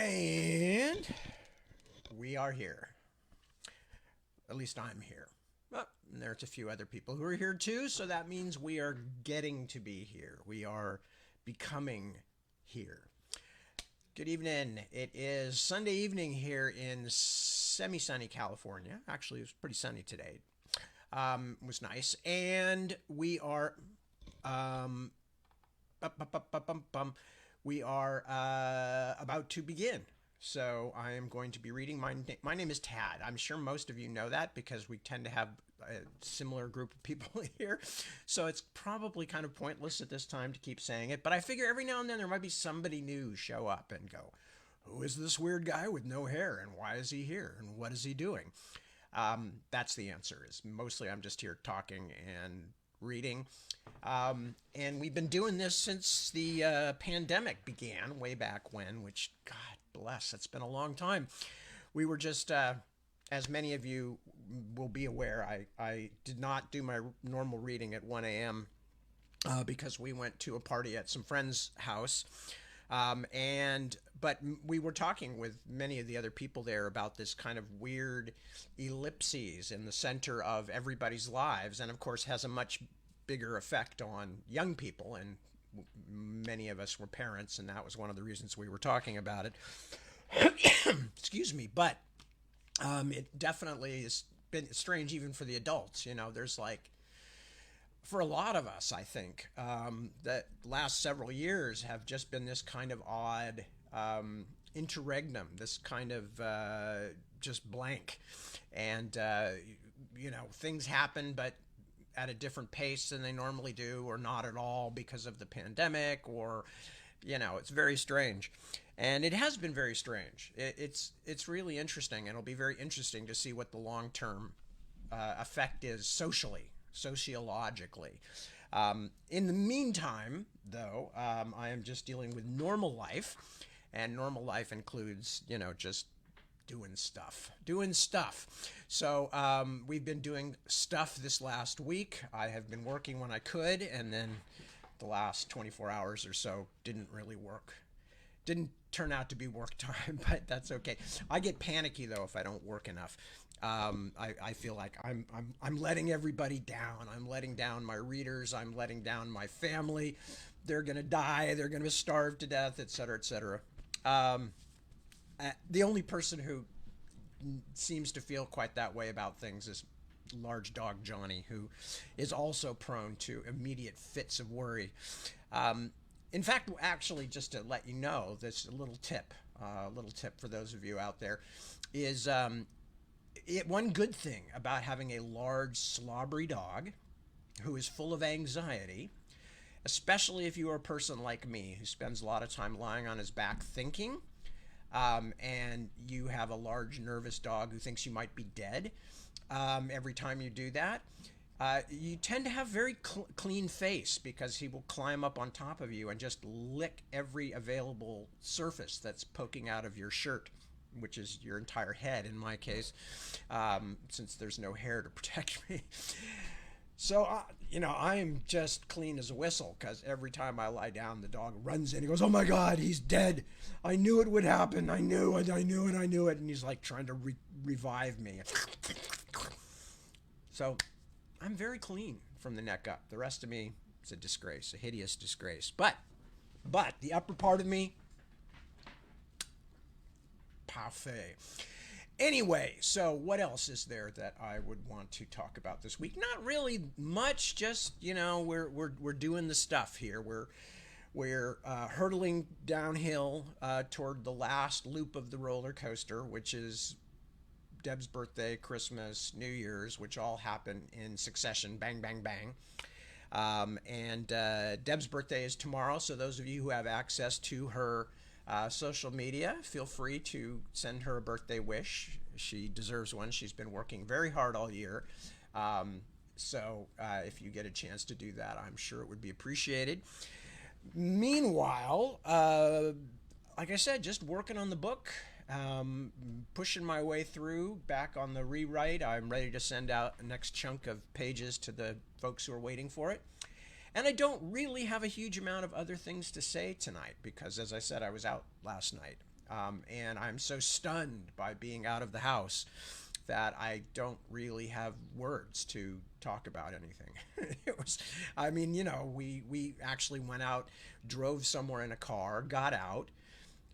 And we are here. At least I'm here. Well, and there's a few other people who are here too, so that means we are getting to be here. We are becoming here. Good evening. It is Sunday evening here in semi-sunny California. Actually, it was pretty sunny today. It was nice. And we are um, bum, bum, bum, bum, bum, bum. We are about to begin. So I am going to be reading. My name is Tad. I'm sure most of you know that because we tend to have a similar group of people here. So it's probably kind of pointless at this time to keep saying it. But I figure every now and then there might be somebody new show up and go, who is this weird guy with no hair and why is he here and what is he doing? That's the answer. Is mostly I'm just here talking and reading. And we've been doing this since the pandemic began way back when, which, God bless, it's been a long time. We were just, as many of you will be aware, I did not do my normal reading at 1 a.m. Because we went to a party at some friend's house. But we were talking with many of the other people there about this kind of weird ellipses in the center of everybody's lives, and of course has a much bigger effect on young people. And many of us were parents, and that was one of the reasons we were talking about it. Excuse me, but it definitely has been strange even for the adults. You know, there's like for a lot of us, I think, that last several years have just been this kind of odd interregnum, this kind of just blank. And, things happen, but at a different pace than they normally do, or not at all because of the pandemic, or, it's very strange. And it has been very strange. It's really interesting, and it'll be very interesting to see what the long-term effect is sociologically. In the meantime, though, I am just dealing with normal life, and normal life includes, just doing stuff. So we've been doing stuff this last week. I have been working when I could, and then the last 24 hours or so didn't really work. Didn't turn out to be work time, but that's okay. I get panicky though if I don't work enough. I feel like I'm letting everybody down. I'm letting down my readers. I'm letting down my family. They're gonna die. They're gonna starve to death, etc., etc. The only person who seems to feel quite that way about things is large dog Johnny, who is also prone to immediate fits of worry. In fact, actually, just to let you know, this little tip for those of you out there is one good thing about having a large slobbery dog who is full of anxiety, especially if you are a person like me who spends a lot of time lying on his back thinking, and you have a large nervous dog who thinks you might be dead every time you do that. You tend to have very clean face because he will climb up on top of you and just lick every available surface that's poking out of your shirt, which is your entire head in my case, since there's no hair to protect me. So, I am just clean as a whistle because every time I lie down, the dog runs in. He goes, "Oh my God, he's dead. I knew it would happen. I knew it. And he's like trying to revive me. So I'm very clean from the neck up. The rest of me is a disgrace, a hideous disgrace. But the upper part of me, parfait. Anyway, so what else is there that I would want to talk about this week? Not really much. Just we're doing the stuff here. We're hurtling downhill toward the last loop of the roller coaster, which is Deb's birthday, Christmas, New Year's, which all happen in succession, bang, bang, bang. And Deb's birthday is tomorrow, so those of you who have access to her social media, feel free to send her a birthday wish. She deserves one. She's been working very hard all year. So if you get a chance to do that, I'm sure it would be appreciated. Meanwhile, like I said, just working on the book. Pushing my way through, back on the rewrite. I'm ready to send out the next chunk of pages to the folks who are waiting for it. And I don't really have a huge amount of other things to say tonight because, as I said, I was out last night. And I'm so stunned by being out of the house that I don't really have words to talk about anything. It was, I mean, we actually went out, drove somewhere in a car, got out,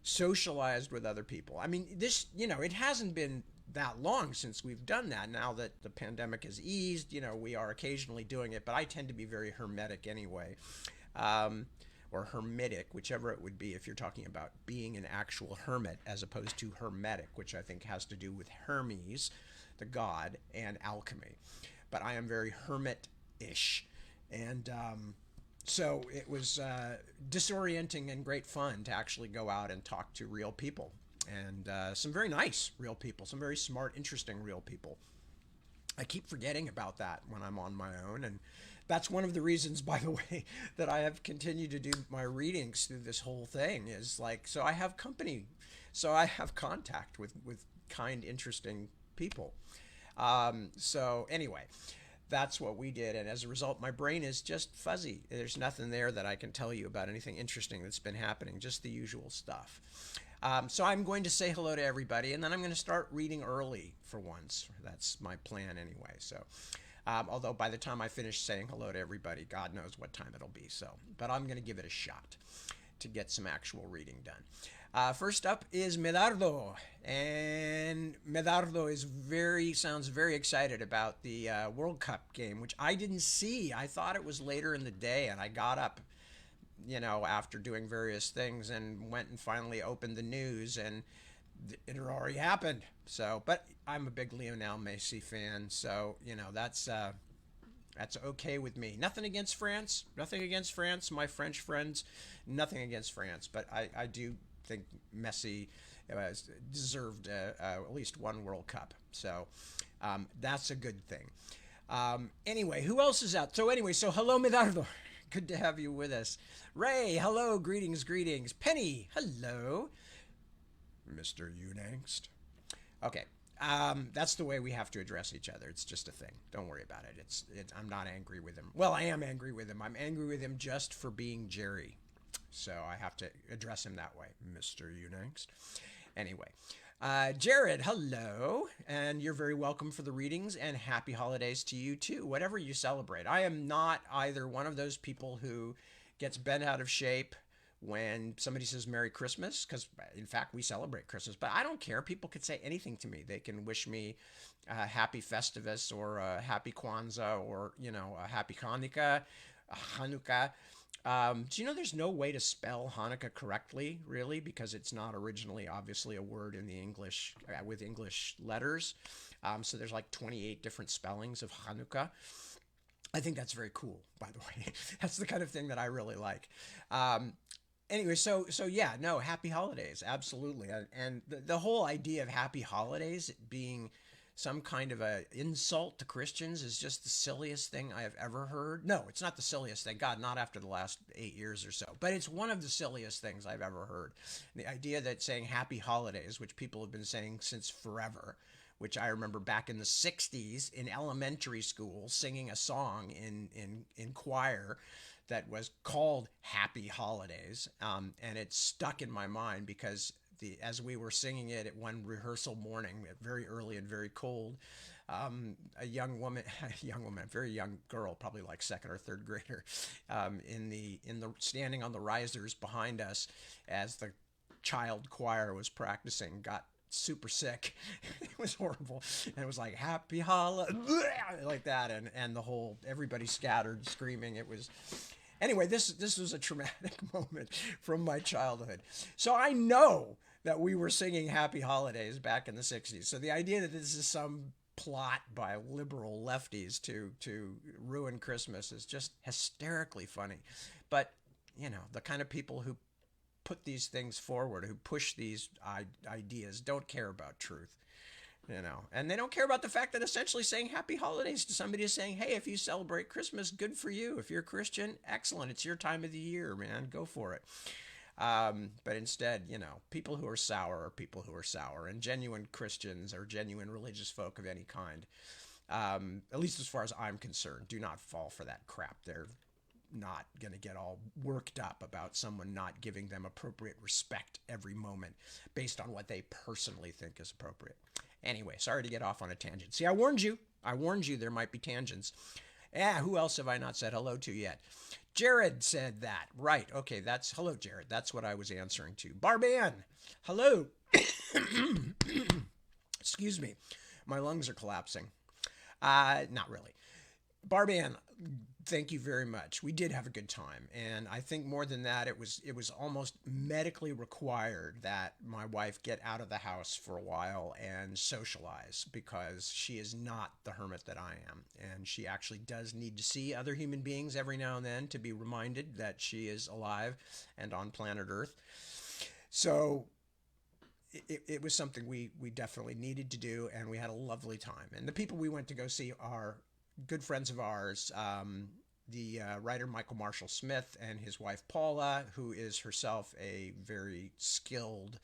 socialized with other people. I mean, it hasn't been that long since we've done that. Now that the pandemic has eased, we are occasionally doing it, but I tend to be very hermetic anyway. Um, or hermetic, whichever it would be, if you're talking about being an actual hermit as opposed to hermetic, which I think has to do with Hermes, the god, and alchemy. But I am very hermit ish. And so it was disorienting and great fun to actually go out and talk to real people. And some very nice real people, some very smart, interesting real people. I keep forgetting about that when I'm on my own. And that's one of the reasons, by the way, that I have continued to do my readings through this whole thing is like, so I have company. So I have contact with kind, interesting people. So anyway, that's what we did. And as a result, my brain is just fuzzy. There's nothing there that I can tell you about anything interesting that's been happening, just the usual stuff. So I'm going to say hello to everybody, and then I'm going to start reading early for once. That's my plan anyway. So, although by the time I finish saying hello to everybody, God knows what time it'll be. So, but I'm going to give it a shot to get some actual reading done. First up is Medardo, and Medardo sounds very excited about the World Cup game, which I didn't see. I thought it was later in the day, and I got up, after doing various things and went and finally opened the news, and it had already happened. So, but I'm a big Lionel Messi fan, so that's okay with me. Nothing against France. Nothing against France. My French friends. Nothing against France. But I do think Messi deserved at least one World Cup. So that's a good thing. Anyway, who else is out? So hello, Medardo. Good to have you with us. Ray, hello. Greetings, greetings. Penny, hello. Mr. Unangst. Okay. That's the way we have to address each other. It's just a thing. Don't worry about it. I'm not angry with him. Well, I am angry with him. I'm angry with him just for being Jerry. So I have to address him that way. Mr. Unangst. Anyway. Jared, hello. And you're very welcome for the readings, and happy holidays to you too, whatever you celebrate. I am not either one of those people who gets bent out of shape when somebody says Merry Christmas, because in fact we celebrate Christmas, but I don't care. People could say anything to me. They can wish me a happy Festivus or a happy Kwanzaa or, a happy Hanukkah. Do you know there's no way to spell Hanukkah correctly, really, because it's not originally obviously a word in the English with English letters. So there's like 28 different spellings of Hanukkah. I think that's very cool, by the way. That's the kind of thing that I really like. Anyway, so yeah, no, happy holidays, absolutely. And the whole idea of happy holidays being some kind of a insult to Christians is just the silliest thing I have ever heard. No, it's not the silliest thing. God, not after the last 8 years or so. But it's one of the silliest things I've ever heard. The idea that saying happy holidays, which people have been saying since forever, which I remember back in the 60s in elementary school singing a song in choir that was called Happy Holidays. And it stuck in my mind because as we were singing it at one rehearsal morning, very early and very cold, a young woman, a very young girl, probably like second or third grader, in the standing on the risers behind us as the child choir was practicing, got super sick. It was horrible, and it was like happy holiday like that, and the whole everybody scattered screaming. It was. Anyway, this was a traumatic moment from my childhood. So I know that we were singing Happy Holidays back in the 60s. So the idea that this is some plot by liberal lefties to ruin Christmas is just hysterically funny. But, the kind of people who put these things forward, who push these ideas, don't care about truth. And they don't care about the fact that essentially saying happy holidays to somebody is saying, hey, if you celebrate Christmas, good for you. If you're a Christian, excellent. It's your time of the year, man. Go for it. But instead, people who are sour are people who are sour, and genuine Christians or genuine religious folk of any kind, at least as far as I'm concerned, do not fall for that crap. They're not going to get all worked up about someone not giving them appropriate respect every moment based on what they personally think is appropriate. Anyway, sorry to get off on a tangent. See, I warned you. I warned you there might be tangents. Yeah, who else have I not said hello to yet? Jared said that. Right. Okay, that's hello, Jared. That's what I was answering to. Barban, hello. Excuse me. My lungs are collapsing. Not really. Barban, thank you very much. We did have a good time, and I think more than that, it was almost medically required that my wife get out of the house for a while and socialize because she is not the hermit that I am, and she actually does need to see other human beings every now and then to be reminded that she is alive and on planet Earth. So it was something we definitely needed to do, and we had a lovely time. And the people we went to go see are good friends of ours, the writer Michael Marshall Smith and his wife Paula, who is herself a very skilled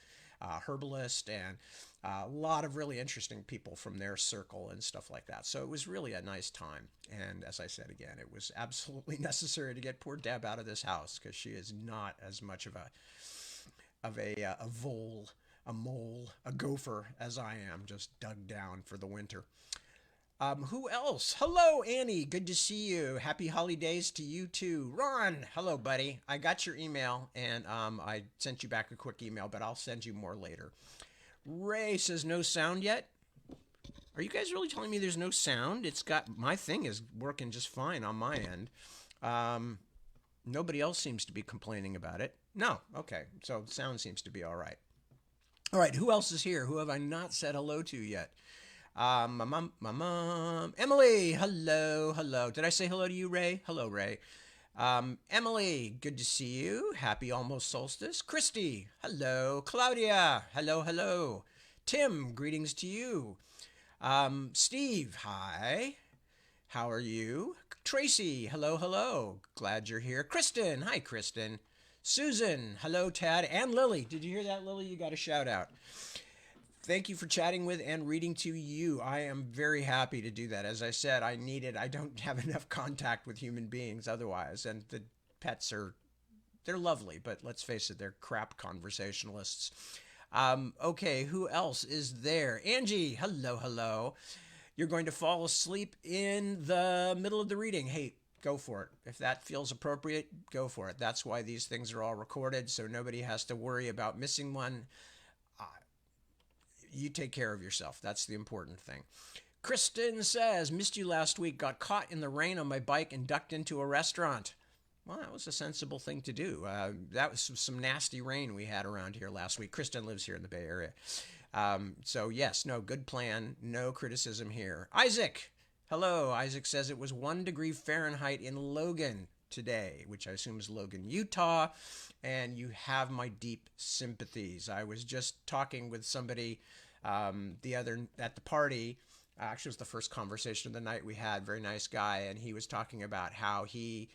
herbalist, and a lot of really interesting people from their circle and stuff like that. So it was really a nice time. And as I said again, it was absolutely necessary to get poor Deb out of this house because she is not as much of a vole, a mole, a gopher as I am, just dug down for the winter. Who else? Hello, Annie. Good to see you. Happy holidays to you too. Ron, hello, buddy. I got your email, and I sent you back a quick email, but I'll send you more later. Ray says no sound yet. Are you guys really telling me there's no sound? It's got my thing is working just fine on my end. Nobody else seems to be complaining about it. No. Okay. So sound seems to be all right. All right. Who else is here? Who have I not said hello to yet? My mom, Emily, hello, hello. Did I say hello to you, Ray? Hello, Ray. Emily, good to see you. Happy almost solstice. Christy, hello. Claudia, hello, hello. Tim, greetings to you. Steve, hi. How are you? Tracy, hello, hello. Glad you're here. Kristen, hi, Kristen. Susan, hello, Tad, and Lily. Did you hear that, Lily? You got a shout out. Thank you for chatting with and reading to you. I am very happy to do that. As I said, I don't have enough contact with human beings otherwise. And the pets they're lovely, but let's face it, they're crap conversationalists. Okay, who else is there? Angie, hello, hello. You're going to fall asleep in the middle of the reading. Hey, go for it. If that feels appropriate, go for it. That's why these things are all recorded, so nobody has to worry about missing one. You take care of yourself. That's the important thing. Kristen says, missed you last week. Got caught in the rain on my bike and ducked into a restaurant. Well, that was a sensible thing to do. That was some nasty rain we had around here last week. Kristen lives here in the Bay Area. So yes, no, good plan. No criticism here. Isaac. Hello. Isaac says it was 1 degree Fahrenheit in Logan today, which I assume is Logan, Utah. And you have my deep sympathies. I was just talking with somebody at the party. Actually, it was the first conversation of the night we had. Very nice guy, and he was talking about how he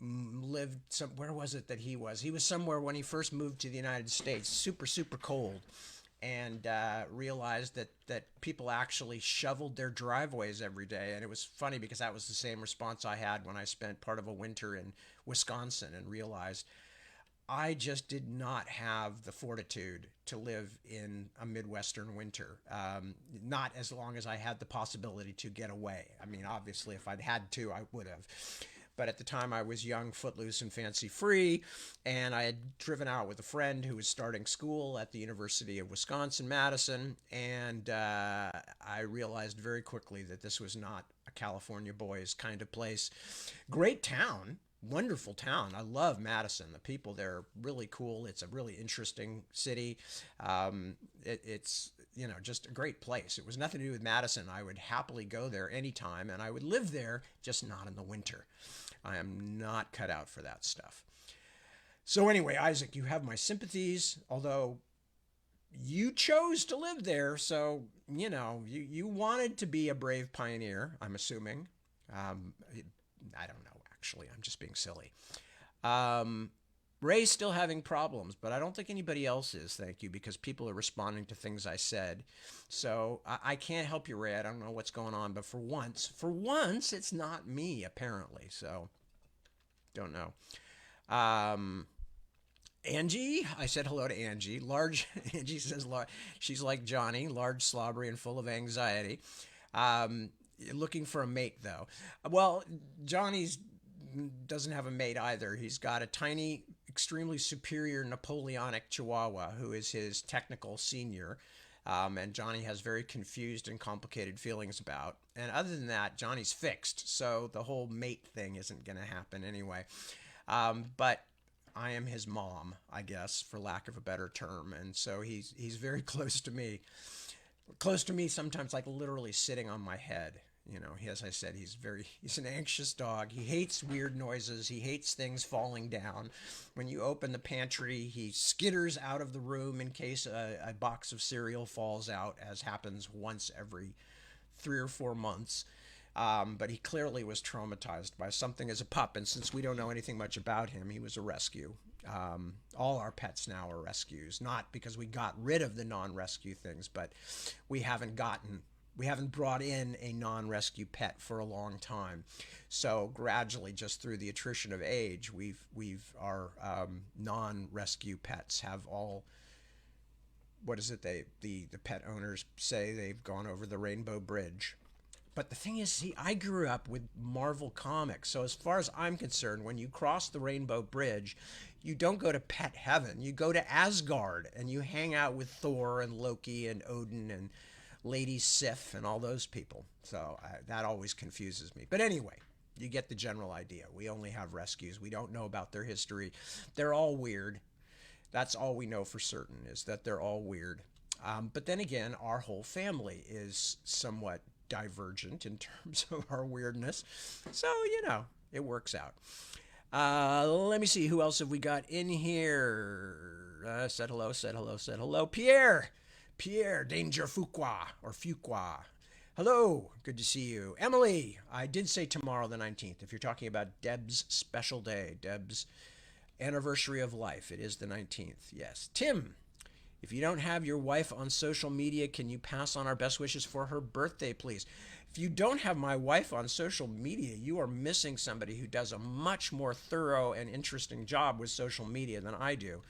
lived where was it that he was? He was somewhere when he first moved to the United States, super, super cold, and realized that people actually shoveled their driveways every day. And it was funny because that was the same response I had when I spent part of a winter in Wisconsin and realized I just did not have the fortitude to live in a Midwestern winter, not as long as I had the possibility to get away. I mean, obviously, if I'd had to, I would have. But at the time, I was young, footloose, and fancy-free, and I had driven out with a friend who was starting school at the University of Wisconsin-Madison, and I realized very quickly that this was not a California boys kind of place. Great town. Wonderful town. I love Madison. The people there are really cool. It's a really interesting city. It's just a great place. It was nothing to do with Madison. I would happily go there anytime, and I would live there, just not in the winter. I am not cut out for that stuff. So anyway, Isaac, you have my sympathies, although you chose to live there, so, you wanted to be a brave pioneer, I'm assuming. I don't know. Actually, I'm just being silly. Ray's still having problems, but I don't think anybody else is, thank you, because people are responding to things I said. So I can't help you, Ray. I don't know what's going on, but for once, it's not me, apparently. So Don't know. Um, Angie, I said hello to Angie. Large, Angie says she's like Johnny, large, slobbery, and full of anxiety. Um, Looking for a mate though. Well, Johnny's doesn't have a mate either. He's got a tiny, extremely superior Napoleonic Chihuahua who is his technical senior. And Johnny has very confused and complicated feelings about. And other than that, Johnny's fixed. So the whole mate thing isn't going to happen anyway. But I am his mom, I guess, for lack of a better term, and so he's very close to me. Close to me sometimes, like literally sitting on my head. You know, as I said, he's an anxious dog. He hates weird noises. He hates things falling down. When you open the pantry, he skitters out of the room in case a box of cereal falls out, as happens once every 3 or 4 months. But he clearly was traumatized by something as a pup, and since we don't know anything much about him, he was a rescue. All our pets now are rescues, not because we got rid of the non-rescue things, but we haven't brought in a non-rescue pet for a long time. So gradually, just through the attrition of age, our non-rescue pets have all, what is it? The pet owners say they've gone over the Rainbow Bridge. But the thing is, see, I grew up with Marvel Comics. So as far as I'm concerned, when you cross the Rainbow Bridge, you don't go to pet heaven. You go to Asgard and you hang out with Thor and Loki and Odin and Lady Sif and all those people. So that always confuses me. But anyway, you get the general idea. We only have rescues. We don't know about their history. They're all weird. That's all we know for certain, is that they're all weird. But then again, our whole family is somewhat divergent in terms of our weirdness. So, it works out. Let me see. Who else have we got in here? Said hello. Pierre Danger Fuqua. Hello. Good to see you. Emily, I did say tomorrow the 19th. If you're talking about Deb's special day, Deb's anniversary of life, it is the 19th. Yes. Tim, if you don't have your wife on social media, can you pass on our best wishes for her birthday, please? If you don't have my wife on social media, you are missing somebody who does a much more thorough and interesting job with social media than I do.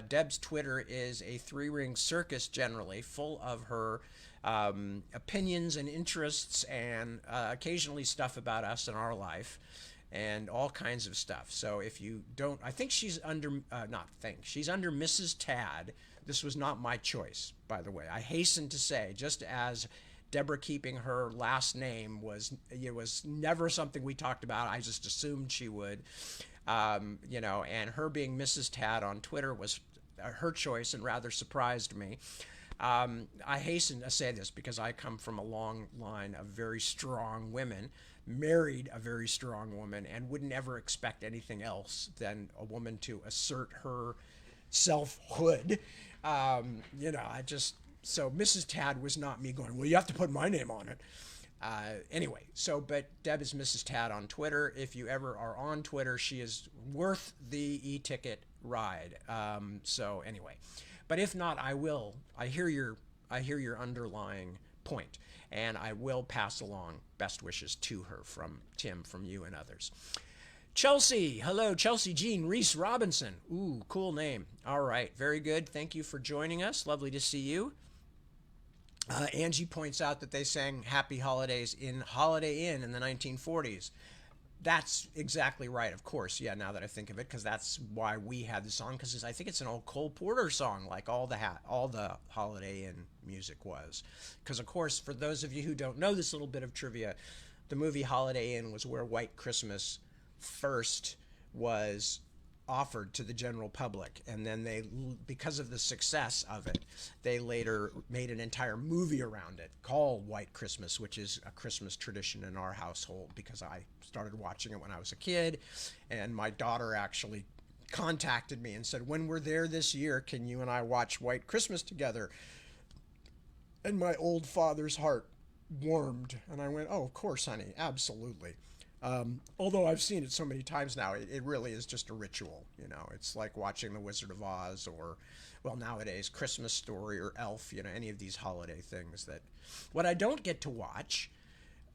Deb's Twitter is a three-ring circus generally, full of her opinions and interests and occasionally stuff about us and our life and all kinds of stuff. So if you don't, I think she's under, she's under Mrs. Tad. This was not my choice, by the way. I hasten to say, just as Deborah keeping her last name was never something we talked about. I just assumed she would, and her being Mrs. Tad on Twitter was her choice and rather surprised me. I hasten to say this because I come from a long line of very strong women, married a very strong woman, and would never expect anything else than a woman to assert her selfhood. So Mrs. Tad was not me going, well, you have to put my name on it. Anyway, but Deb is Mrs. Tad on Twitter. If you ever are on Twitter, she is worth the e-ticket ride. So anyway, but if not, I will. I hear your underlying point, and I will pass along best wishes to her from Tim, from you and others. Chelsea, hello, Chelsea Jean Reese Robinson. Ooh, cool name. All right, very good. Thank you for joining us. Lovely to see you. Angie points out that they sang Happy Holidays in Holiday Inn in the 1940s. That's exactly right, of course. Yeah, now that I think of it, because that's why we had the song. Because I think it's an old Cole Porter song, like all the Holiday Inn music was. Because of course, for those of you who don't know this little bit of trivia, the movie Holiday Inn was where White Christmas first was offered to the general public, and then they, because of the success of it, they later made an entire movie around it called White Christmas, which is a Christmas tradition in our household because I started watching it when I was a kid, and my daughter actually contacted me and said, when we're there this year, can you and I watch White Christmas together? And my old father's heart warmed, and I went, oh, of course, honey, absolutely. Although I've seen it so many times now, it really is just a ritual. It's like watching The Wizard of Oz or, well, nowadays, Christmas Story or Elf, any of these holiday things that, what I don't get to watch,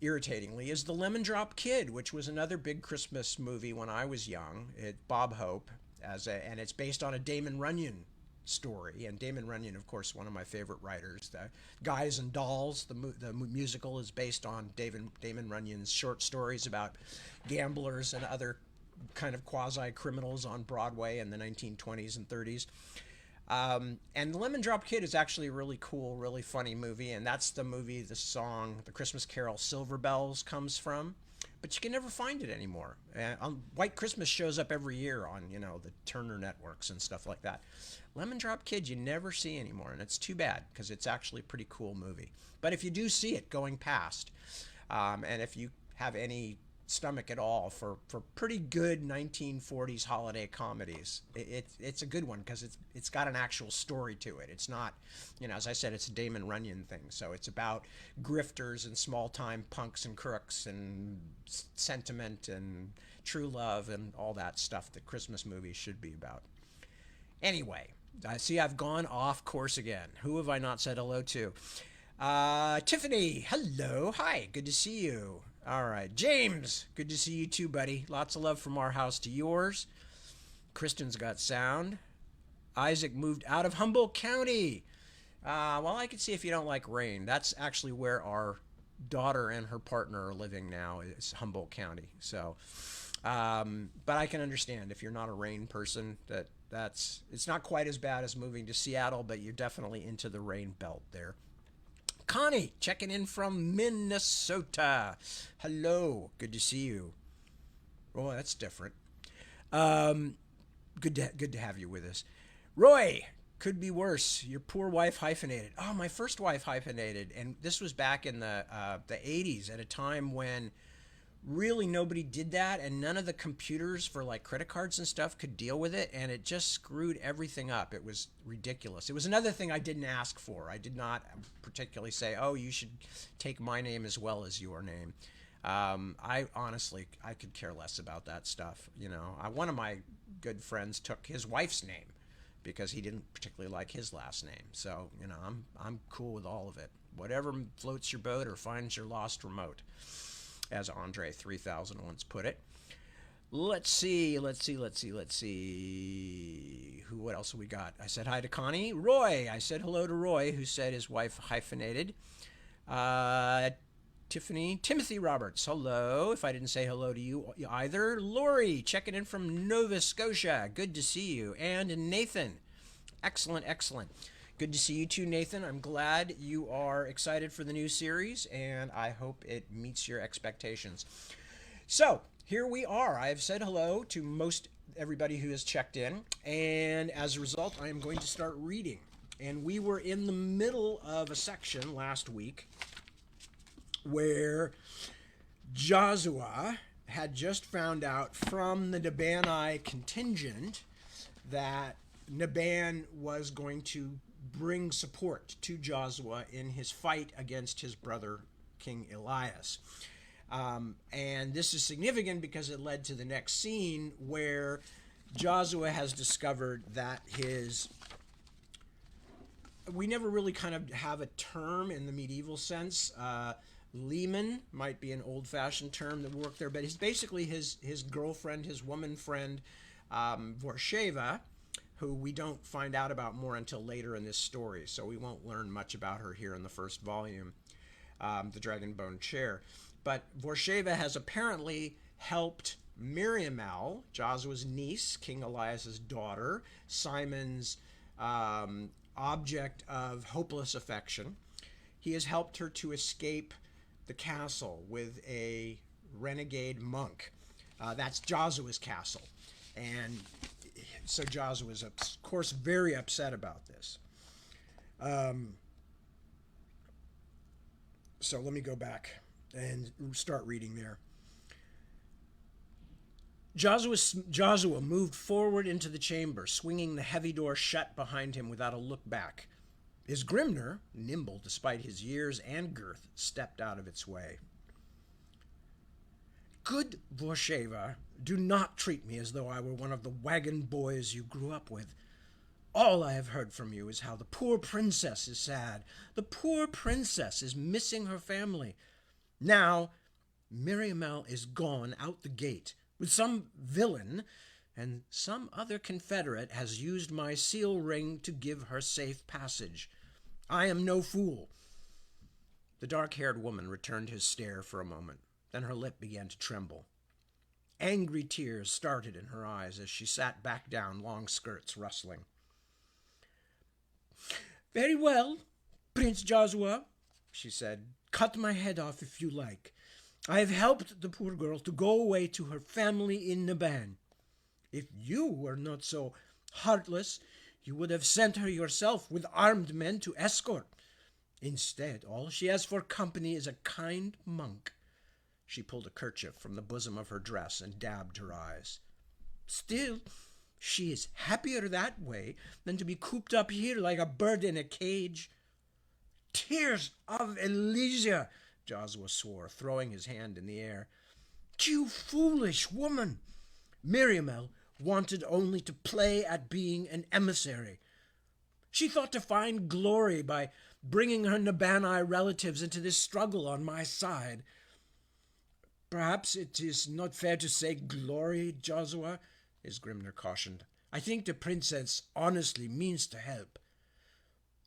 irritatingly, is The Lemon Drop Kid, which was another big Christmas movie when I was young. Bob Hope, and it's based on a Damon Runyon story. And Damon Runyon, of course, one of my favorite writers. The Guys and Dolls, the musical, is based on Damon Runyon's short stories about gamblers and other kind of quasi criminals on Broadway in the 1920s and 30s. And The Lemon Drop Kid is actually a really cool, really funny movie, and that's the movie the song, the Christmas carol Silver Bells comes from. But you can never find it anymore. White Christmas shows up every year on, the Turner networks and stuff like that. Lemon Drop Kid you never see anymore, and it's too bad because it's actually a pretty cool movie. But if you do see it going past, and if you have any stomach at all for pretty good 1940s holiday comedies, it's a good one because it's got an actual story to it. It's not, as I said, it's a Damon Runyon thing. So it's about grifters and small time punks and crooks and sentiment and true love and all that stuff that Christmas movies should be about. Anyway, I see I've gone off course again. Who have I not said hello to? Tiffany, hello, hi, good to see you. All right, James, good to see you too, buddy. Lots of love from our house to yours. Kristen's got sound. Isaac moved out of Humboldt County. Well, I can see if you don't like rain. That's actually where our daughter and her partner are living now, is Humboldt County. So, but I can understand if you're not a rain person, it's not quite as bad as moving to Seattle, but you're definitely into the rain belt there. Connie, checking in from Minnesota. Hello, good to see you. Oh, that's different. Good to have you with us. Roy, could be worse. Your poor wife hyphenated. Oh, my first wife hyphenated, and this was back in the 80s, at a time when really nobody did that, and none of the computers for like credit cards and stuff could deal with it, and it just screwed everything up. It was ridiculous. It was another thing I didn't ask for. I did not particularly say, oh, you should take my name as well as your name. I honestly could care less about that stuff. One of my good friends took his wife's name because he didn't particularly like his last name. So I'm cool with all of it. Whatever floats your boat or finds your lost remote, as Andre 3000 once put it. Let's see. What else have we got? I said hi to Connie. Roy. I said hello to Roy, who said his wife hyphenated. Timothy Roberts. Hello. If I didn't say hello to you either. Lori, checking in from Nova Scotia. Good to see you. And Nathan. Excellent. Good to see you too, Nathan. I'm glad you are excited for the new series, and I hope it meets your expectations. So, here we are. I have said hello to most everybody who has checked in, and as a result, I am going to start reading. And we were in the middle of a section last week where Joshua had just found out from the Nabani contingent that Naban was going to bring support to Joshua in his fight against his brother, King Elias. And this is significant because it led to the next scene where Joshua has discovered that we never really kind of have a term in the medieval sense. Leman might be an old-fashioned term that worked there, but it's basically his girlfriend, his woman friend, Vorsheva, who we don't find out about more until later in this story, so we won't learn much about her here in the first volume, the Dragonbone chair. But Vorsheva has apparently helped Miriamel, Joshua's niece, King Elias's daughter, Simon's object of hopeless affection. He has helped her to escape the castle with a renegade monk. That's Joshua's castle. And so Joshua is, of course, very upset about this. So let me go back and start reading there. Joshua moved forward into the chamber, swinging the heavy door shut behind him without a look back. His Grimner, nimble despite his years and girth, stepped out of its way. Good Vorsheva, do not treat me as though I were one of the wagon boys you grew up with. All I have heard from you is how the poor princess is sad. The poor princess is missing her family. Now, Miriamel is gone out the gate with some villain, and some other confederate has used my seal ring to give her safe passage. I am no fool." The dark-haired woman returned his stare for a moment. Then her lip began to tremble. Angry tears started in her eyes as she sat back down, long skirts rustling. "Very well, Prince Joshua," she said. "Cut my head off if you like. I have helped the poor girl to go away to her family in Naban. If you were not so heartless, you would have sent her yourself with armed men to escort. Instead, all she has for company is a kind monk." She pulled a kerchief from the bosom of her dress and dabbed her eyes. "Still, she is happier that way than to be cooped up here like a bird in a cage." "Tears of Elysia!" Joshua swore, throwing his hand in the air. "You foolish woman! Miriamel wanted only to play at being an emissary. She thought to find glory by bringing her Nabanai relatives into this struggle on my side. Perhaps it is not fair to say glory, Joshua," Isgrimner cautioned. "I think the princess honestly means to help."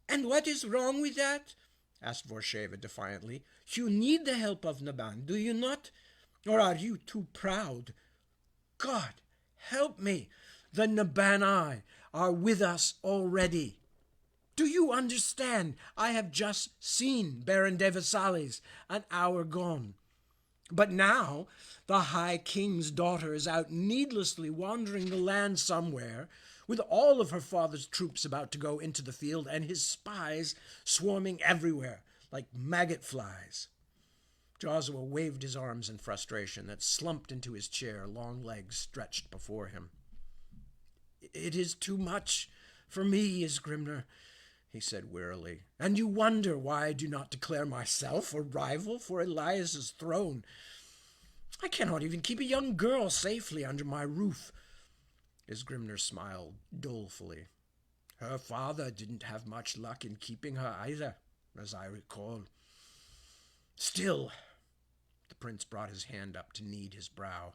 "And what is wrong with that?" asked Vorsheva defiantly. "You need the help of Naban, do you not? Or are you too proud? God, help me! The Nabanai are with us already. Do you understand? I have just seen Baron de Versailles an hour gone. But now the High King's daughter is out needlessly wandering the land somewhere, with all of her father's troops about to go into the field, and his spies swarming everywhere like maggot flies." Joshua waved his arms in frustration, then slumped into his chair, long legs stretched before him. "It is too much for me, Isgrimner," he said wearily, "and you wonder why I do not declare myself a rival for Elias's throne. I cannot even keep a young girl safely under my roof." Isgrimner smiled dolefully. "Her father didn't have much luck in keeping her either, as I recall. Still," the prince brought his hand up to knead his brow,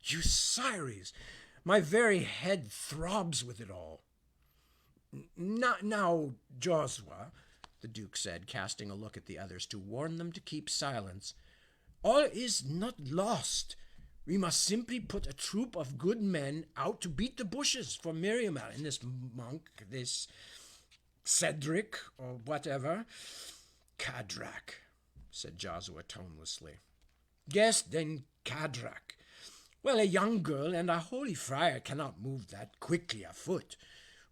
"you Cyrus, my very head throbs with it all." Now, Joshua," the duke said, casting a look at the others to warn them to keep silence, "all is not lost. We must simply put a troop of good men out to beat the bushes for Miriamel and this monk, this Cedric, or whatever." "Cadrak," said Joshua tonelessly. "Yes, then Cadrak. Well, a young girl and a holy friar cannot move that quickly afoot.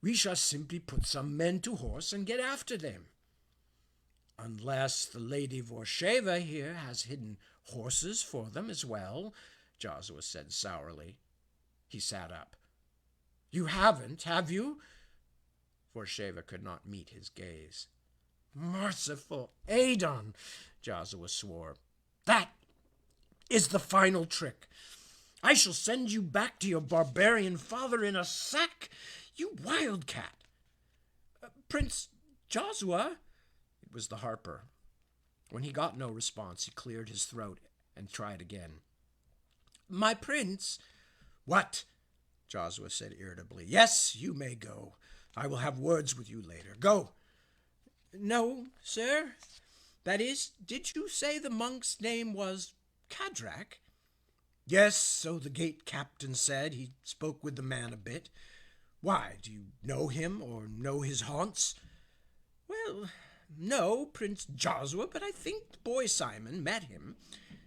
We shall simply put some men to horse and get after them." "Unless the Lady Vorsheva here has hidden horses for them as well," Joshua said sourly. He sat up. "You haven't, have you?" Vorsheva could not meet his gaze. "Merciful Adon," Joshua swore. "That is the final trick. I shall send you back to your barbarian father in a sack, you wildcat." "Prince Joshua?" It was the harper. When he got no response, he cleared his throat and tried again. "My prince—" "What?" Joshua said irritably. "Yes, you may go. I will have words with you later. Go." "No, sir. That is, did you say the monk's name was Cadrak?" "Yes, so the gate captain said. He spoke with the man a bit. Why, do you know him or know his haunts?" "Well, no, Prince Joshua, but I think the boy Simon met him.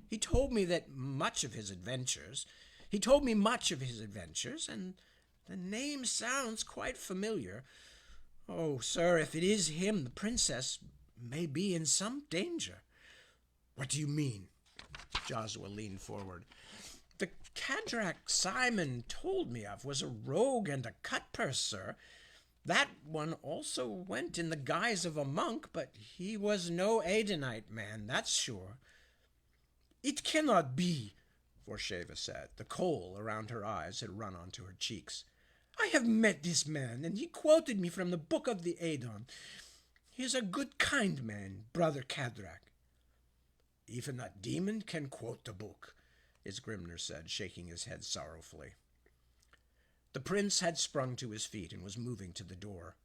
He told me much of his adventures, and the name sounds quite familiar. Oh, sir, if it is him, the princess may be in some danger." "What do you mean?" Joshua leaned forward. "The Cadrak Simon told me of was a rogue and a cutpurse, sir. That one also went in the guise of a monk, but he was no Adonite man, that's sure." "It cannot be," Vorsheva said. The kohl around her eyes had run onto her cheeks. "I have met this man, and he quoted me from the book of the Adon. He is a good, kind man, brother Cadrak." Even that demon can quote the book, Isgrimner said, shaking his head sorrowfully. The prince had sprung to his feet and was moving to the door.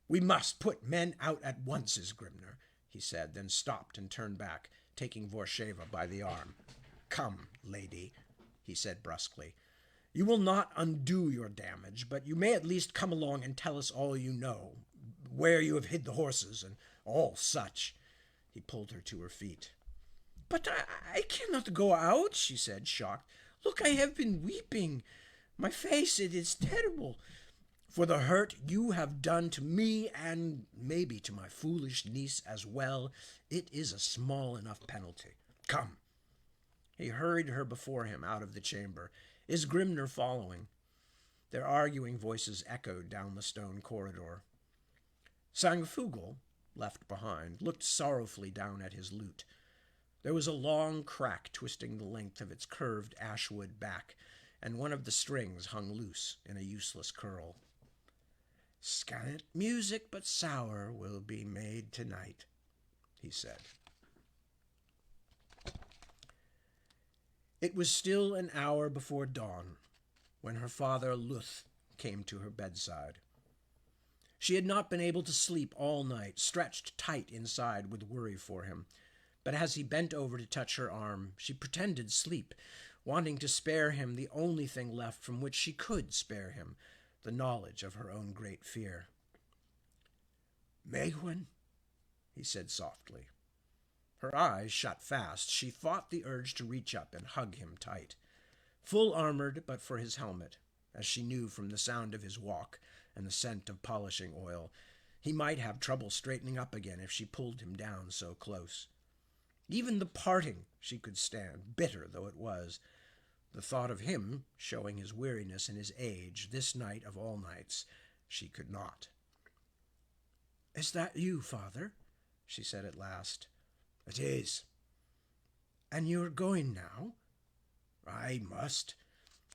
We must put men out at once, Isgrimner, he said, then stopped and turned back, taking Vorsheva by the arm. Come, lady, he said brusquely. You will not undo your damage, but you may at least come along and tell us all you know, where you have hid the horses, and all such. He pulled her to her feet. But I cannot go out, she said, shocked. Look, I have been weeping. My face, it is terrible. For the hurt you have done to me, and maybe to my foolish niece as well, it is a small enough penalty. Come. He hurried her before him out of the chamber, Isgrimner following. Their arguing voices echoed down the stone corridor. Sangfugel, left behind, looked sorrowfully down at his lute. There was a long crack twisting the length of its curved ashwood back, and one of the strings hung loose in a useless curl. Scant music but sour will be made tonight, he said. It was still an hour before dawn when her father Luth came to her bedside. She had not been able to sleep all night, stretched tight inside with worry for him. But as he bent over to touch her arm, she pretended sleep, wanting to spare him the only thing left from which she could spare him, the knowledge of her own great fear. Megwin, he said softly. Her eyes shut fast. She fought the urge to reach up and hug him tight. Full armored but for his helmet, as she knew from the sound of his walk and the scent of polishing oil, he might have trouble straightening up again if she pulled him down so close. Even the parting she could stand, bitter though it was. The thought of him, showing his weariness and his age, this night of all nights, she could not. Is that you, father? She said at last. It is. And you're going now? I must.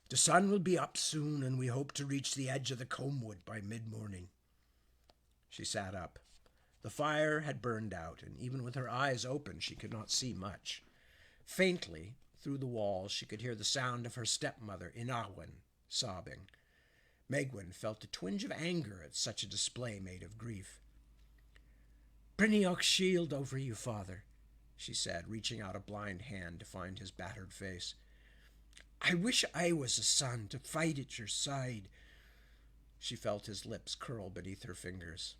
The sun will be up soon, and we hope to reach the edge of the Combwood by mid-morning. She sat up. The fire had burned out, and even with her eyes open she could not see much. Faintly, through the walls, she could hear the sound of her stepmother, Inawin, sobbing. Megwin felt a twinge of anger at such a display made of grief. Brynhild's shield over you, father, she said, reaching out a blind hand to find his battered face. I wish I was a son to fight at your side. She felt his lips curl beneath her fingers.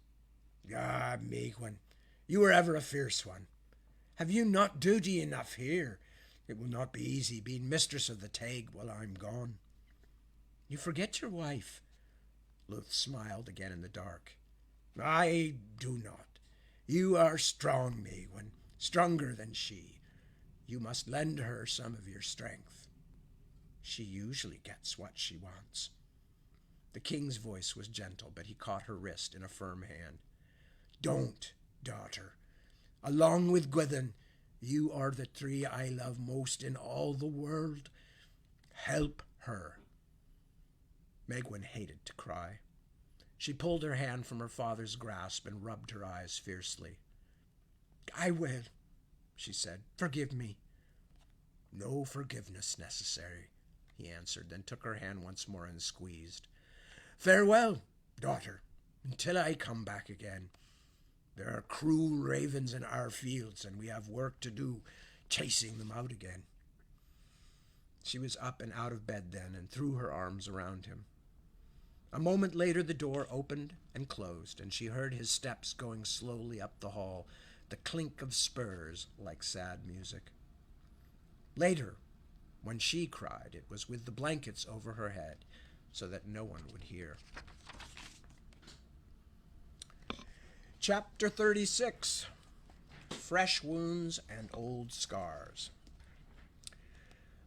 Ah, Megwin, you were ever a fierce one. Have you not duty enough here? It will not be easy being mistress of the Teg while I'm gone. You forget your wife. Luth smiled again in the dark. I do not. You are strong, Megwin, stronger than she. You must lend her some of your strength. She usually gets what she wants. The king's voice was gentle, but he caught her wrist in a firm hand. Don't, daughter. Along with Gwydden, you are the three I love most in all the world. Help her. Megwin hated to cry. She pulled her hand from her father's grasp and rubbed her eyes fiercely. I will, she said. Forgive me. No forgiveness necessary, he answered, then took her hand once more and squeezed. Farewell, daughter, until I come back again. There are cruel ravens in our fields, and we have work to do chasing them out again. She was up and out of bed then, and threw her arms around him. A moment later the door opened and closed, and she heard his steps going slowly up the hall, the clink of spurs like sad music. Later, when she cried, it was with the blankets over her head, so that no one would hear. Chapter 36. Fresh Wounds and Old Scars.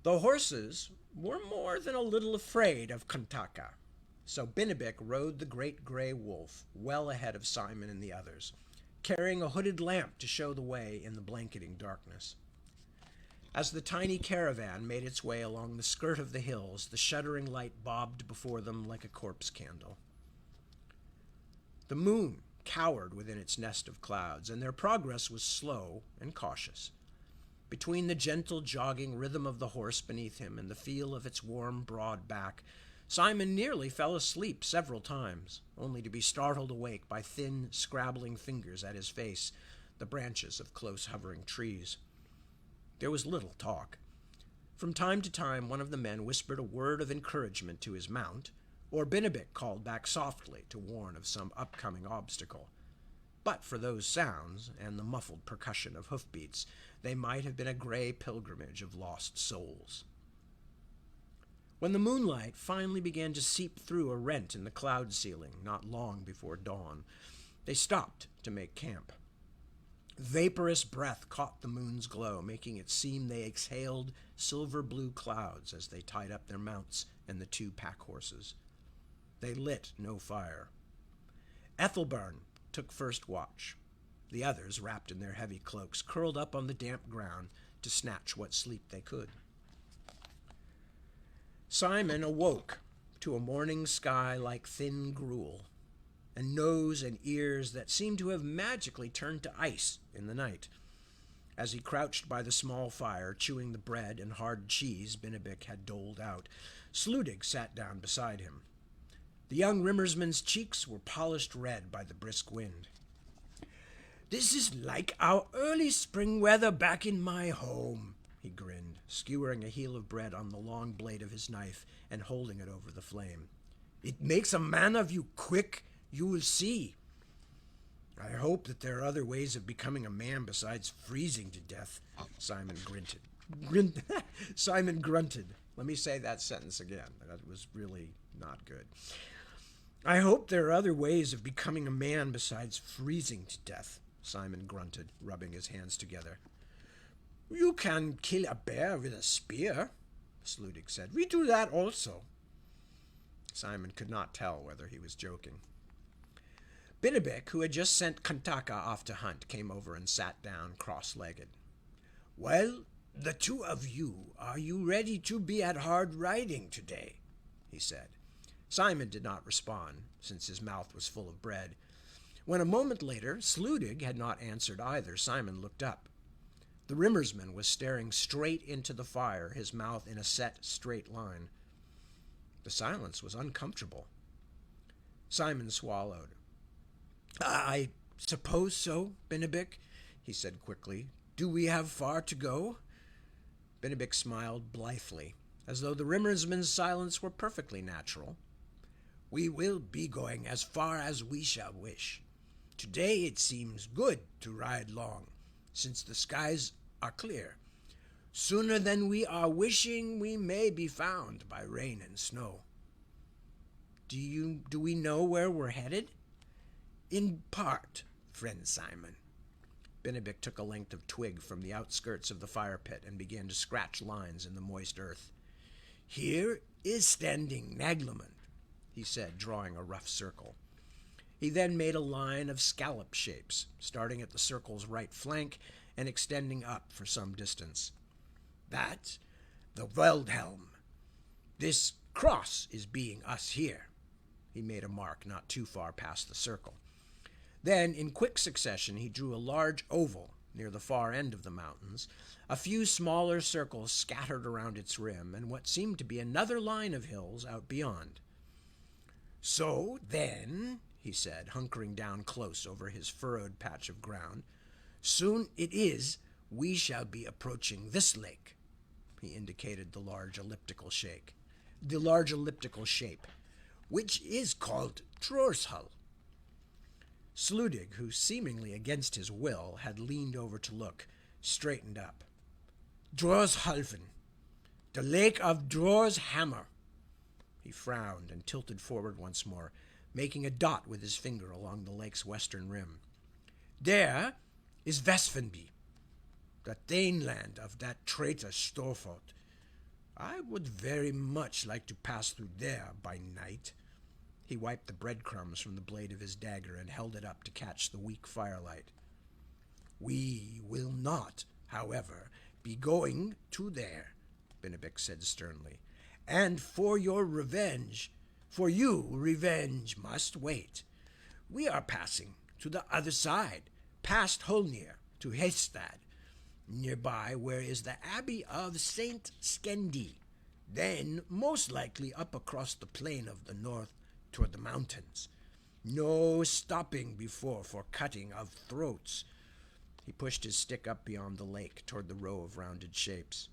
The horses were more than a little afraid of Kantaka, so Binibik rode the great gray wolf well ahead of Simon and the others, carrying a hooded lamp to show the way in the blanketing darkness. As the tiny caravan made its way along the skirt of the hills, the shuddering light bobbed before them like a corpse candle. The moon cowered within its nest of clouds, and their progress was slow and cautious. Between the gentle jogging rhythm of the horse beneath him and the feel of its warm, broad back, Simon nearly fell asleep several times, only to be startled awake by thin, scrabbling fingers at his face, the branches of close hovering trees. There was little talk. From time to time one of the men whispered a word of encouragement to his mount, or Bennebic called back softly to warn of some upcoming obstacle. But for those sounds, and the muffled percussion of hoofbeats, they might have been a gray pilgrimage of lost souls. When the moonlight finally began to seep through a rent in the cloud ceiling not long before dawn, they stopped to make camp. Vaporous breath caught the moon's glow, making it seem they exhaled silver-blue clouds as they tied up their mounts and the 2 pack horses. They lit no fire. Ethelburn took first watch. The others, wrapped in their heavy cloaks, curled up on the damp ground to snatch what sleep they could. Simon awoke to a morning sky like thin gruel, and nose and ears that seemed to have magically turned to ice in the night. As he crouched by the small fire, chewing the bread and hard cheese Bennebic had doled out, Sludig sat down beside him. The young Rimmersman's cheeks were polished red by the brisk wind. "This is like our early spring weather back in my home," he grinned, skewering a heel of bread on the long blade of his knife and holding it over the flame. "It makes a man of you quick, you will see." "I hope that there are other ways of becoming a man besides freezing to death," Simon grunted. Simon grunted. Let me say that sentence again. That was really not good. "I hope there are other ways of becoming a man besides freezing to death," Simon grunted, rubbing his hands together. "You can kill a bear with a spear," Sludig said. "We do that also." Simon could not tell whether he was joking. Bennebic, who had just sent Kantaka off to hunt, came over and sat down cross-legged. "Well, the 2 of you, are you ready to be at hard riding today?" he said. Simon did not respond, since his mouth was full of bread. When a moment later Sludig had not answered either, Simon looked up. The Rimmersman was staring straight into the fire, his mouth in a set, straight line. The silence was uncomfortable. Simon swallowed. "I suppose so, Bennebic," he said quickly. "Do we have far to go?" Bennebic smiled blithely, as though the Rimmersman's silence were perfectly natural. "We will be going as far as we shall wish. Today it seems good to ride long, since the skies are clear. Sooner than we are wishing, we may be found by rain and snow." Do we know where we're headed?" "In part, friend Simon." Bennebic took a length of twig from the outskirts of the fire pit and began to scratch lines in the moist earth. "Here is standing Naglemund," he said, drawing a rough circle. He then made a line of scallop shapes, starting at the circle's right flank and extending up for some distance. "That's the Veldhelm. This cross is being us here." He made a mark not too far past the circle. Then, in quick succession, he drew a large oval near the far end of the mountains, a few smaller circles scattered around its rim, and what seemed to be another line of hills out beyond. "So, then," he said, hunkering down close over his furrowed patch of ground, "soon it is we shall be approaching this lake." He indicated the large elliptical shape, "which is called Trorshull." Sludig, who seemingly against his will had leaned over to look, straightened up. "Drorshalfen, the lake of Dror's hammer." He frowned and tilted forward once more, making a dot with his finger along the lake's western rim. "There is Vesvenby, the Daneland of that traitor Storfot. I would very much like to pass through there by night." He wiped the breadcrumbs from the blade of his dagger and held it up to catch the weak firelight. "We will not, however, be going to there," Bennebic said sternly. "And for you, revenge must wait. We are passing to the other side, past Holnir, to Hestad. Nearby where is the Abbey of Saint Skendi. Then, most likely up across the plain of the north toward the mountains. No stopping before for cutting of throats. He pushed his stick up beyond the lake toward the row of rounded shapes.